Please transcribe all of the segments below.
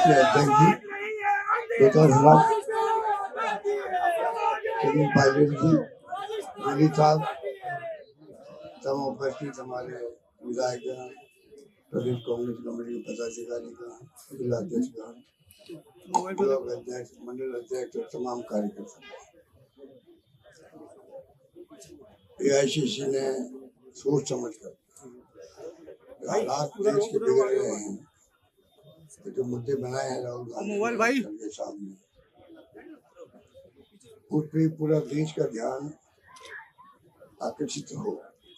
के अध्यक्ष जी बेटा साहब, सचिन पायलट जी, मोदी साहब, तमाम उपस्थित हमारे विधायक, प्रदेश कांग्रेस कमेटी के पदाधिकारी का, जिला अध्यक्ष का, ब्लॉक अध्यक्ष, मंडल अध्यक्ष और तमाम कार्यकर्ता, AICC ने सोच समझ कर हालात देश के बिगड़ रहे हैं, तो जो मुद्दे बनाए हैं राहुल गांधी के सामने, उस पर पूरा देश का ध्यान आकर्षित हो,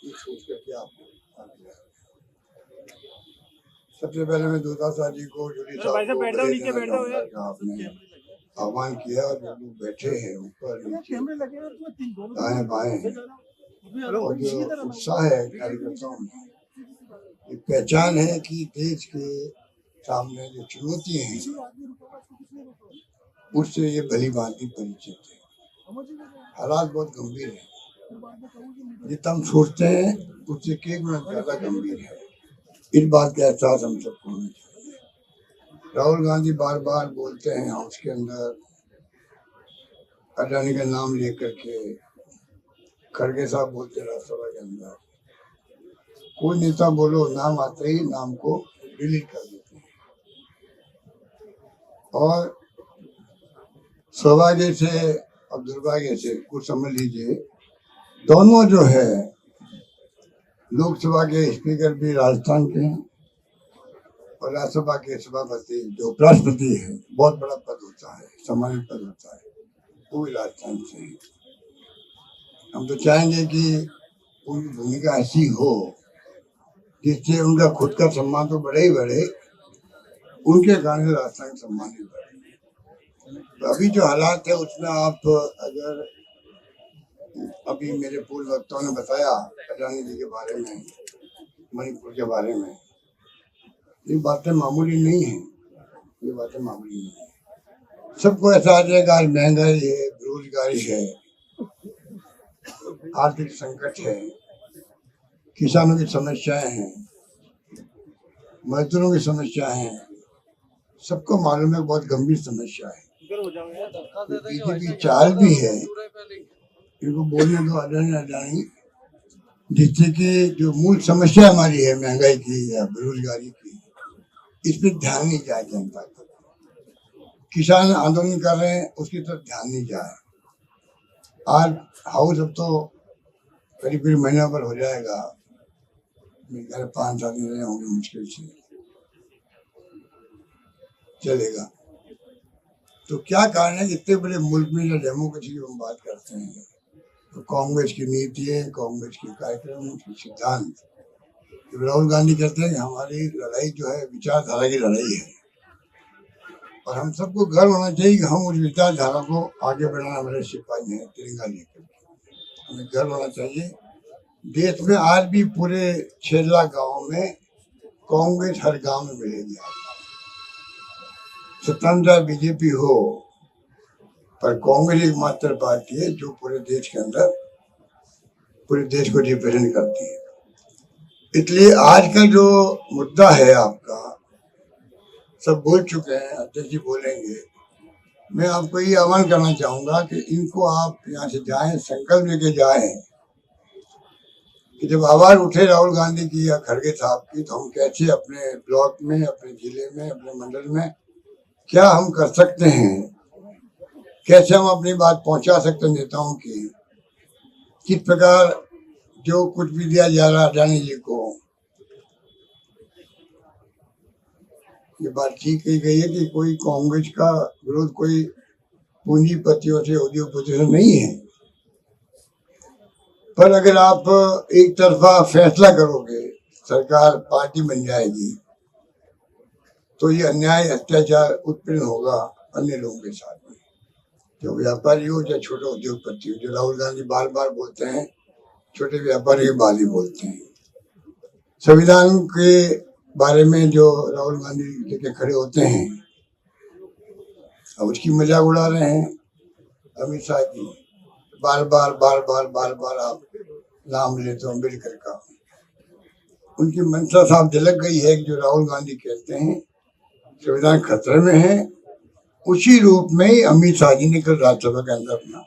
ये सोच करके आप सबसे पहले मैं दूताशाह जी को आपने आह्वान किया और जो लोग बैठे हैं ऊपर दाएं बाएं और जो उत्साह है कार्यकर्ताओं में, ये पहचान है कि देश के सामने जो चुनौतियां हैं उससे ये भली भांति परिचित है। हालात बहुत गंभीर है, जितना हम सोचते हैं उससे कई गुना ज्यादा गंभीर है। इस बात का एहसास हम सबको होना चाहिए। राहुल गांधी बार बार बोलते हैं हाउस के अंदर, अडानी का नाम लेकर के, खड़गे साहब बोलते हैं राज्यसभा के अंदर, कोई नेता बोलो नाम आते ही नाम को डिलीट कर देते हैं। और सौभाग्य से और दुर्भाग्य से कुछ समझ लीजिए, दोनों जो है लोकसभा के स्पीकर भी राजस्थान के हैं और राज्यसभा के सभापति जो उपराष्ट्रपति है, बहुत बड़ा पद होता है, सम्मानित पद होता है, वो भी राजस्थान से है। हम तो चाहेंगे कि उनकी भूमिका ऐसी हो जिससे उनका खुद का सम्मान तो बढ़े ही बढ़े, उनके कारण राजस्थान का सम्मान भी बढ़े। तो अभी जो हालात है उसमें आप अगर अभी मेरे पूर्व वक्ताओं ने बताया अडानी जी के बारे में, मणिपुर के बारे में, ये बातें मामूली नहीं है, ये बातें मामूली नहीं है। सबको ऐसा आ जाएगा महंगाई है, बेरोजगारी है, आर्थिक संकट है, किसानों की समस्याएं हैं, मजदूरों की समस्या है, सबको मालूम है बहुत गंभीर समस्या है। बीजेपी चाल भी है, इनको बोलने दो अडानी, जिससे कि जो मूल समस्या हमारी है महंगाई की या बेरोजगारी की, इस पर ध्यान नहीं जाए जनता का। किसान आंदोलन कर रहे हैं, उसकी तरफ ध्यान नहीं जाए। आज हाउस अब तो करीब करीब महीना पर हो जाएगा, मेरे घर 5-7 दिन रहे होंगे, मुश्किल से चलेगा। तो क्या कारण है, इतने बड़े मुल्क में जो डेमोक्रेसी की हम बात करते हैं, तो कांग्रेस की नीति है, कांग्रेस के कार्यक्रम, उसके सिद्धांत, जब राहुल गांधी कहते हैं कि हमारी लड़ाई जो है विचारधारा की लड़ाई है, और हम सबको गर्व होना चाहिए कि हम उस विचारधारा को आगे बढ़ाना हमारे सिपाही हैं तिरंगा लेकर, हमें गर्व होना चाहिए। देश में आज भी पूरे 6 लाख गाँव में कांग्रेस हर गांव में मिलेगी। स्वतंत्र बीजेपी हो, पर कांग्रेस एकमात्र पार्टी है जो पूरे देश के अंदर पूरे देश को रिप्रेजेंट करती है। इसलिए आज का जो मुद्दा है आपका, सब बोल चुके हैं, अध्यक्ष जी बोलेंगे। मैं आपको ये आह्वान करना चाहूंगा कि इनको आप यहाँ से जाएं, संकल्प लेके जाएं कि जब आवाज उठे राहुल गांधी की या खड़गे साहब की, तो हम कैसे अपने ब्लॉक में, अपने जिले में, अपने मंडल में क्या हम कर सकते हैं, कैसे हम अपनी बात पहुंचा सकते हैं नेताओं की, किस प्रकार जो कुछ भी दिया जा रहा है अडानी जी को, ये बात ठीक कही गई है कि कोई कांग्रेस का विरोध कोई पूंजीपतियों से, उद्योगपतियों से नहीं है, पर अगर आप एक तरफा फैसला करोगे, सरकार पार्टी बन जाएगी, तो ये अन्याय अत्याचार उत्पन्न होगा अन्य लोगों के साथ में, जो व्यापारी हो या छोटे उद्योगपति हो। जो राहुल गांधी बार बार बोलते हैं, छोटे व्यापारी के बारे में बोलते हैं, संविधान के बारे में जो राहुल गांधी लेके खड़े होते हैं, अब उसकी मजाक उड़ा रहे हैं अमित शाह की। बार बार आप नाम लेते हो अम्बेडकर का, उनकी मंशा साफ झलक गई है। जो राहुल गांधी कहते हैं संविधान खतरे में है, उसी रूप में ही अमित शाह जी ने कल राज्यसभा के अंदर अपना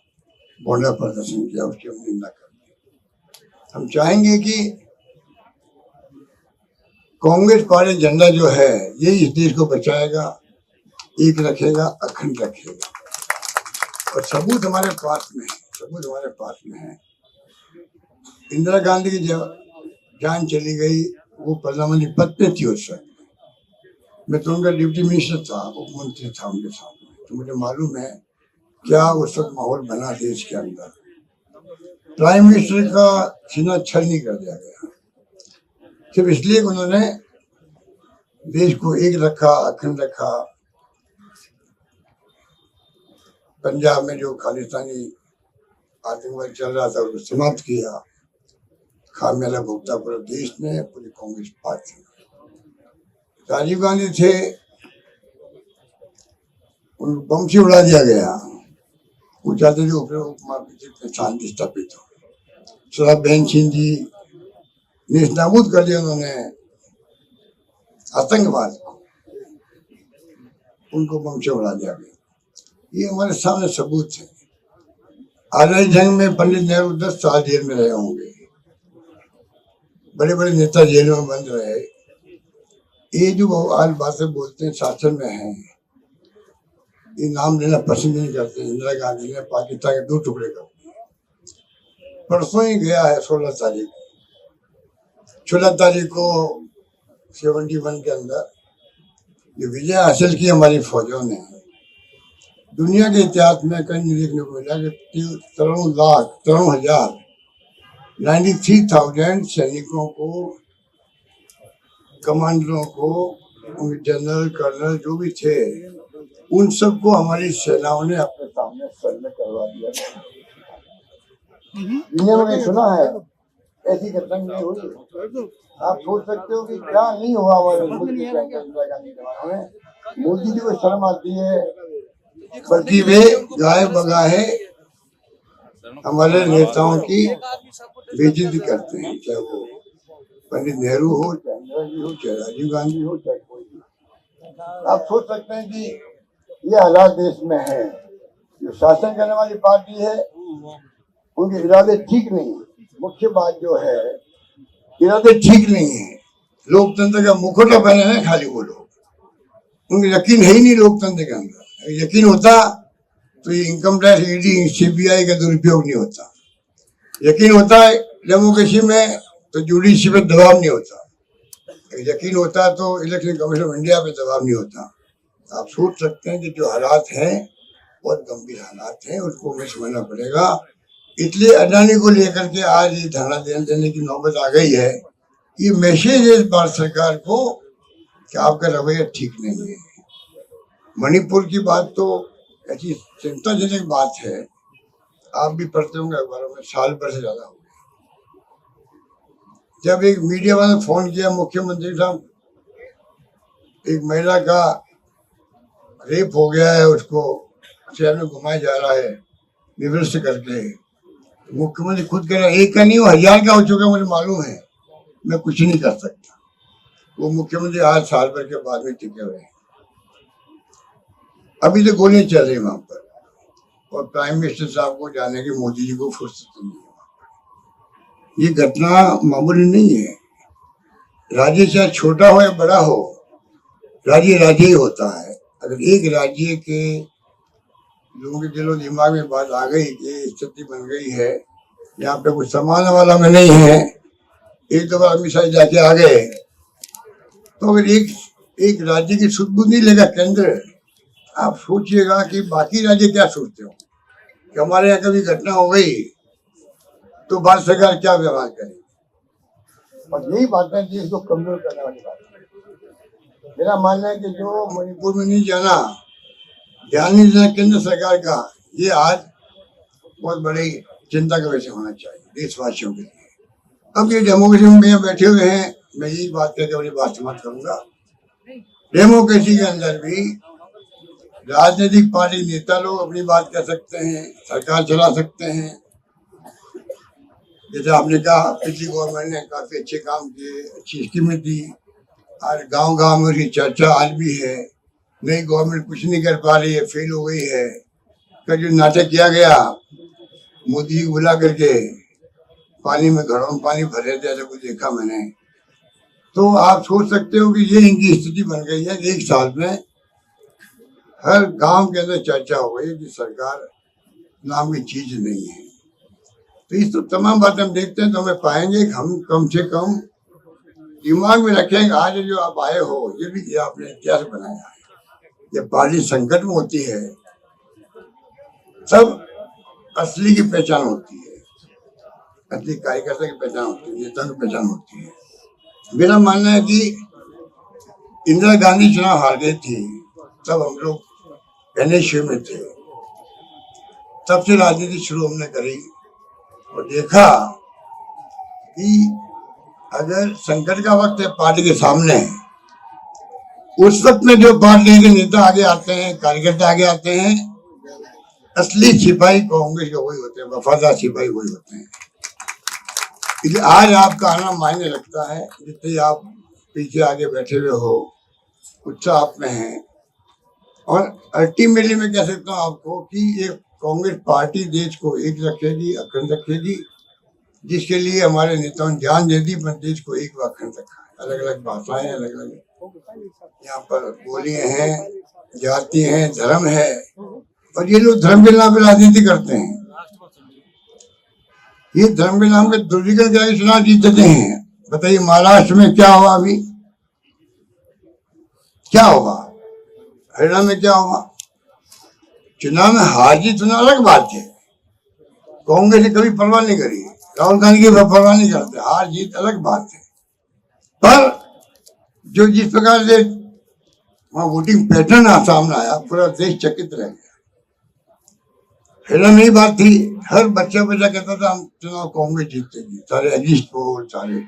बोलना प्रदर्शन किया, उसकी हम निंदा करते हैं। हम चाहेंगे कि कांग्रेस पार्टी झंडा जो है ये इस देश को बचाएगा, एक रखेगा, अखंड रखेगा, और सबूत हमारे पास में है, सबूत हमारे पास में है। इंदिरा गांधी की जब जान चली गई, वो प्रधानमंत्री पद पे थी उस समय, मैं तो उनका डिप्टी मिनिस्टर था, उप मंत्री था उनके साथ में, तो मुझे मालूम है क्या उस वक्त माहौल बना देश के अंदर। प्राइम मिनिस्टर का सीना छल नहीं कर दिया गया, सिर्फ इसलिए कि उन्होंने देश को एक रखा, अखंड रखा। पंजाब में जो खालिस्तानी आतंकवाद चल रहा था उसको समाप्त किया, खामियाजा भुगता पूरे देश ने, पूरी कांग्रेस पार्टी। राजीव गांधी थे, उनको बम से उड़ा दिया गया, वो चाहते थे उपमा शांति स्थापित हो। सरदार बहन सिंह जी नेस्तनाबूद कर दिया उन्होंने आतंकवाद को, उनको बम से उड़ा दिया गया। ये हमारे सामने सबूत है। आजादी जंग में पंडित नेहरू 10 साल जेल में रहे होंगे, बड़े बड़े नेता जेलों में बंद रहे। ये जो आज बातें बोलते हैं शासन में है, ये नाम लेना पसंद नहीं करते। इंदिरा गांधी ने पाकिस्तान के 2 टुकड़े कर दिए। परसों ही गया है 16 तारीख को 71 के अंदर जो विजय हासिल की हमारी फौजों ने, दुनिया के इतिहास में कहीं नहीं देखने को मिला कि 93,000 सैनिकों को, कमांडरों को, जनरल कर्नल जो भी थे, उन सबको हमारी सेनाओं ने अपने सामने सर में करवा दिया। दुनिया में सुना है ऐसी घटना नहीं हुई। आप सोच सकते हो कि क्या नहीं हुआ हमारे मुल्क के इंदिरा गांधी के बारे में। मोदी जी को शर्म आती है, बल्कि वे गाय बगाहे हमारे नेताओं की बेइज्जती करते हैं, चाहे वो पंडित नेहरू हो, चाहे इंदिरा जी हो, चाहे राजीव गांधी हो, चाहे कोई भी। आप सोच सकते हैं कि ये हालात देश में है। जो शासन करने वाली पार्टी है उनके इरादे ठीक नहीं है। मुख्य बात जो है, इरादे ठीक नहीं है। लोकतंत्र का मुखौटा पहने हैं खाली वो लोग, उनको यकीन है ही नहीं लोकतंत्र के अंदर। यकीन होता तो ये इनकम टैक्स, ईडी, सीबीआई का दुरुपयोग नहीं होता। यकीन होता है डेमोक्रेसी में तो जुडिशरी पे दबाव नहीं होता। यकीन होता तो इलेक्शन कमीशन ऑफ इंडिया पे दबाव नहीं होता। आप सोच सकते हैं कि जो हालात हैं बहुत गंभीर हालात हैं, उसको हमें समझना पड़ेगा। इसलिए अडानी को लेकर के आज ये धरना देने की नौबत आ गई है। ये मैसेज है इस भारत सरकार को कि आपका रवैया ठीक नहीं है। मणिपुर की बात तो ऐसी चिंताजनक बात है, आप भी पढ़ते होंगे अखबारों में, साल भर से ज्यादा हो गया। जब एक मीडिया वाले ने फोन किया, मुख्यमंत्री साहब एक महिला का रेप हो गया है, उसको शहर में घुमाया जा रहा है विवश करके, मुख्यमंत्री खुद कह रहा है एक का नहीं, 1000 का हो चुका, मुझे मालूम है, मैं कुछ नहीं कर सकता। वो मुख्यमंत्री आज साल भर के बाद में टिके हुए हैं। अभी तो गोलियां चल रही वहां पर, और प्राइम मिनिस्टर साहब को जाने की मोदी जी को फुर्सत नहीं है। ये घटना मामूली नहीं है। राज्य चाहे छोटा हो या बड़ा हो, राज्य राज्य ही होता है। अगर एक राज्य के लोगों के दिलो दिमाग में बात आ गई कि स्थिति बन गई है, यहाँ पे कुछ संभालने वाला में नहीं है, एक दो बार अमित शाह जाके आ गए, तो अगर एक राज्य की सुध नहीं लेगा केंद्र, आप सोचिएगा कि बाकी राज्य क्या सोचते हो कि हमारे यहाँ कभी घटना हो गई तो भारत सरकार क्या व्यवहार करेगी। और यही बातें देश को कमजोर करने वाली बात है। मेरा मानना है कि जो मणिपुर में नहीं जाना, ध्यान नहीं देना केंद्र सरकार का, ये आज बहुत बड़ी चिंता का विषय होना चाहिए देशवासियों के लिए। अब ये डेमोक्रेसी में बैठे हुए हैं, मैं यही बात करके अपनी बात समाप्त करूंगा। डेमोक्रेसी के अंदर भी राजनीतिक पार्टी नेता लोग अपनी बात कह सकते हैं, सरकार चला सकते हैं। जैसे आपने कहा पिछली गवर्नमेंट ने काफी अच्छे काम किए, अच्छी स्कीमें दी, और गांव-गांव में उसकी चर्चा आज भी है। नई गवर्नमेंट कुछ नहीं कर पा रही है, फेल हो गई है, का जो नाटक किया गया मोदी को बुला करके पानी में घड़ों में पानी भरे थे, ऐसा कुछ देखा मैंने। तो आप सोच सकते हो कि ये इनकी स्थिति बन गई है। एक साल में हर गांव के अंदर चर्चा हो गई कि सरकार नाम की चीज नहीं है। तो इस तो तमाम बातें हम देखते हैं तो हमें पाएंगे कि हम कम से कम दिमाग में रखेंगे आज जो आप आए हो, ये भी ये आपने इतिहास बनाया है। जब पार्टी संकट में होती है तब असली की पहचान होती है, असली कार्यकर्ता की पहचान होती है, नेता की पहचान होती है। मेरा मानना है कि इंदिरा गांधी चुनाव हार गई थी, तब हम लोग एनएसयू में थे, तब से राजनीति शुरू हमने करी और देखा कि अगर संकट का वक्त है पार्टी के सामने, उस वक्त में जो पार्टी के नेता आगे आते हैं, कार्यकर्ता आगे आते हैं, असली सिपाही कांग्रेस के वही होते हैं, वफादार सिपाही वही होते हैं। इसलिए आज आपका आना मायने रखता है। जितने आप पीछे आगे बैठे हुए हो, उत्साह आप में है। और अल्टीमेटली मैं कह सकता हूँ आपको कि ये कांग्रेस पार्टी देश को एक रखेगी, अखंड रखेगी, जिसके लिए हमारे नेताओं ने जान दे दी, पर देश को एक अखंड रखा है। अलग अलग भाषाएं, अलग अलग यहाँ पर बोलियां हैं, जाति हैं, धर्म है, और ये लोग धर्म के नाम पे राजनीति करते हैं। ये धर्म के नाम पे ध्रुवीकरण करके चुनाव जीत देते हैं। बताइए महाराष्ट्र में क्या हुआ, अभी क्या होगा, हरियाणा में क्या होगा? चुनाव में हार जीत होना अलग बात है। कांग्रेस ने कभी परवाह नहीं करी, राहुल गांधी की परवाह नहीं करते, हार जीत अलग बात है। पर जो जिस प्रकार से वहां वोटिंग पैटर्न सामने आया, पूरा देश चकित रह गया। हरियाणा में ही बात थी, हर बच्चा कहता था हम चुनाव कांग्रेस जीतेगी। सारे एग्जिस्ट पोल, सारे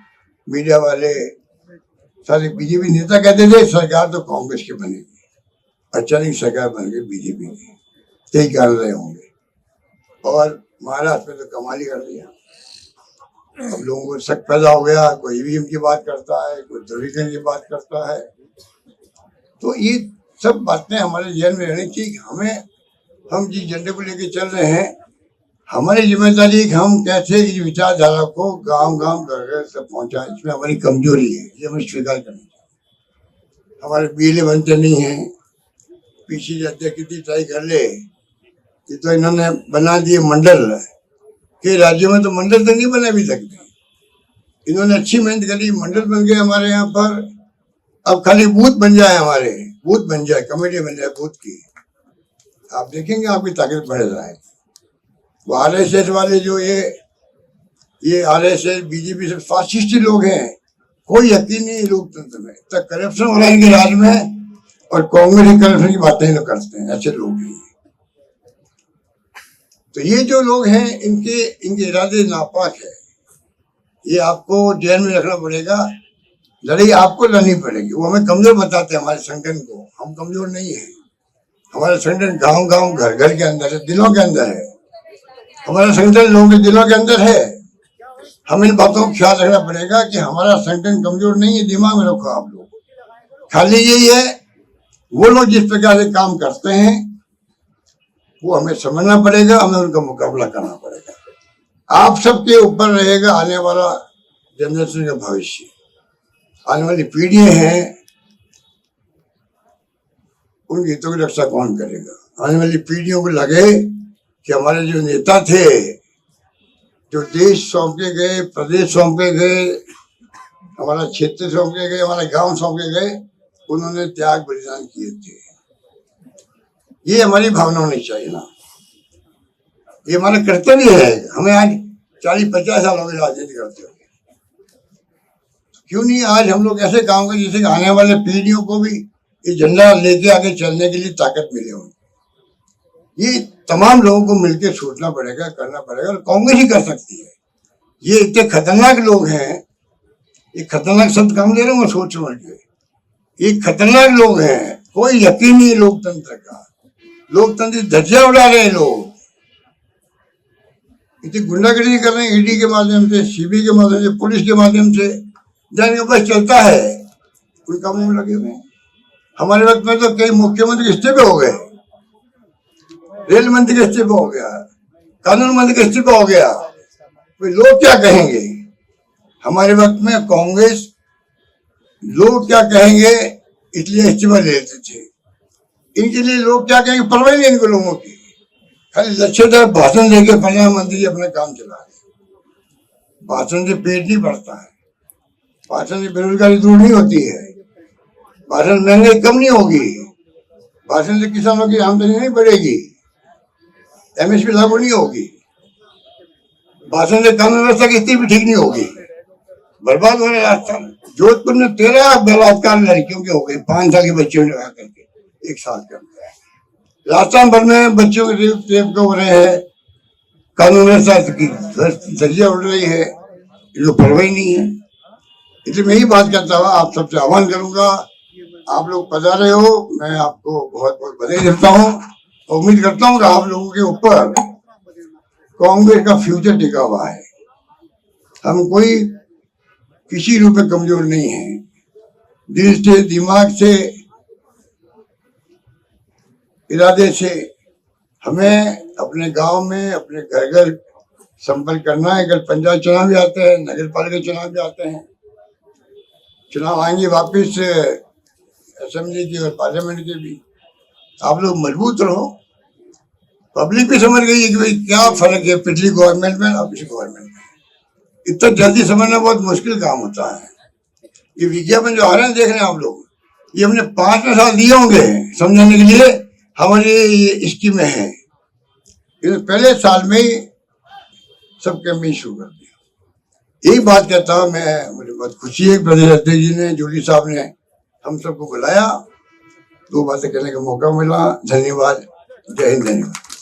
मीडिया वाले, सारे बीजेपी नेता कहते थे सरकार तो कांग्रेस की बनेगी। अचानक सरकार बन गई बीजेपी की, यही कारण रहे होंगे। और महाराष्ट्र में तो कमाल ही कर दिया। अब लोगों को शक पैदा हो गया, कोई ईवीएम की बात करता है, कोई ध्रुवीकरण की बात करता है। तो ये सब बातें हमारे जहन में रहनी चाहिए। हम जिस झंडे को लेके चल रहे हैं, हमारी जिम्मेदारी है कि हम कैसे इस विचारधारा को गांव गांव घर घर तक पहुंचाएं। इसमें हमारी कमजोरी है, ये हमें स्वीकार करनी चाहिए। हमारे बीएलए बनते नहीं है, पीछे अध्यक्ष कितनी ट्राई कर ले, ये तो इन्होंने बना दिए मंडल के राज्यों में, तो मंडल तो नहीं बना भी सकते। इन्होंने अच्छी मेहनत करी, मंडल बन गए हमारे यहाँ पर। अब खाली बूथ बन जाए, हमारे बूथ बन जाए, कमेटी बन जाए बूथ की, आप देखेंगे आपकी ताकत बढ़ रहा है। वो आरएसएस वाले जो ये आरएसएस बीजेपी से फासिस्टी लोग हैं, कोई यकीन नहीं लोकतंत्र में। तक करप्शन हो रहा है इनके राज में, और कांग्रेस करप्शन की बातें ही लोग करते हैं, ऐसे लोग हैं। तो ये जो लोग हैं, इनके इरादे नापाक है। ये आपको जेल में रखना पड़ेगा, लड़ाई आपको लड़नी पड़ेगी। वो हमें कमजोर बताते हैं, हमारे संगठन को। हम कमजोर नहीं है, हमारा संगठन गांव गांव घर घर के अंदर है, दिलों के अंदर है। हमारा संगठन लोगों के दिलों के अंदर है। हम इन बातों को ख्याल रखना पड़ेगा कि हमारा संगठन कमजोर नहीं है। दिमाग में रखो आप लोग। खाली यही है, वो लोग जिस प्रकार से काम करते हैं वो हमें समझना पड़ेगा, हमें उनका मुकाबला करना पड़ेगा। आप सबके ऊपर रहेगा आने वाला जनरेशन का भविष्य, आने वाली पीढ़ियां हैं, उन हितों की रक्षा कौन करेगा? आने वाली पीढ़ियों को लगे कि हमारे जो नेता थे, जो देश सौंपे गए, प्रदेश सौंपे गए, हमारा क्षेत्र सौंपे गए, हमारा गांव सौंपे गए, उन्होंने त्याग बलिदान किए थे। ये हमारी भावना होनी चाहिए ना, ये हमारा कर्तव्य है। हमें आज 40-50 साल हो गए राजनीति करते हुए, क्यों नहीं आज हम लोग ऐसे काम करें जिससे आने वाले पीढ़ियों को भी ये झंडा लेके आगे चलने के लिए ताकत मिले हो। ये तमाम लोगों को मिलकर सोचना पड़ेगा, करना पड़ेगा, और कांग्रेस ही कर सकती है। ये इतने खतरनाक लोग हैं, ये खतरनाक शब्द कम ले रहा हूँ, सोच समझ के। ये खतरनाक लोग हैं, कोई यकीन नहीं है लोकतंत्र का। लोकतंत्र धज्जियां उड़ा रहे हैं लोग, इतनी गुंडागर्दी कर रहे हैं ईडी के माध्यम से, सीबीआई के माध्यम से, पुलिस के माध्यम से, जिनका बस चलता है उनका मुंह लगे हुए हैं। हमारे वक्त में तो कई मुख्यमंत्री इस्तीफे हो गए, रेल मंत्री का इस्तीफा हो गया, कानून मंत्री का इस्तीफा हो गया। तो लोग क्या कहेंगे? हमारे वक्त में कांग्रेस लोग क्या कहेंगे इसलिए इस्तीफा ले लेते थे। इनके लिए लोग क्या कहेंगे परवाह नहीं इनको लोगों की, खाली लक्ष्यदार भाषण देके प्रधानमंत्री अपना काम चला रहे। भाषण से पेट नहीं भरता है, भाषण से बेरोजगारी दूर नहीं होती है, भाषण महंगाई कम नहीं होगी, भाषण से किसानों की आमदनी नहीं बढ़ेगी, एमएसपी लागू नहीं होगी, भाषण से कानून व्यवस्था की स्थिति भी ठीक नहीं होगी। बर्बाद हो रहा है राजस्थान। जोधपुर में 13 बलात्कार लड़कियों के हो गए, 5 साल के बच्चों ने लगा करके 1 साल के अंदर। राजस्थान भर में बच्चों के रेप हो रहे हैं, कानून व्यवस्था की दरिया उड़ रही है, इनको परवाह नहीं है। इसलिए मैं ही बात करता हूँ, आप सबसे आह्वान करूंगा, आप लोग पधारे हो, मैं आपको बहुत बहुत बधाई देता हूँ। उम्मीद करता हूँ कि आप लोगों के ऊपर कांग्रेस का फ्यूचर टिका हुआ है। हम कोई किसी रूप में कमजोर नहीं है, दिल से, दिमाग से, इरादे से हमें अपने गांव में अपने घर घर संपर्क करना है। कल पंचायत चुनाव भी आते हैं, नगर पालिका चुनाव भी आते हैं, चुनाव आएंगे वापिस असेंबली के और पार्लियामेंट के भी। आप लोग मजबूत रहो। पब्लिक भी समझ गई है कि भाई क्या फर्क है पिछली गवर्नमेंट में और पिछली गवर्नमेंट में। इतना जल्दी समझना बहुत मुश्किल काम होता है। ये विज्ञापन जो आ रहे हैं देख रहे हैं आप लोग, ये हमने 5 साल दिए होंगे समझाने के लिए हमारी ये स्कीमें हैं। पहले साल में ही सब कैंपेन शुरू कर दिया। यही बात कहता हूँ मैं, मुझे बहुत खुशी है प्रदेश अध्यक्ष जी ने, जोली साहब ने हम सबको बुलाया, 2 बातें करने का मौका मिला। धन्यवाद। जय हिंद। धन्यवाद।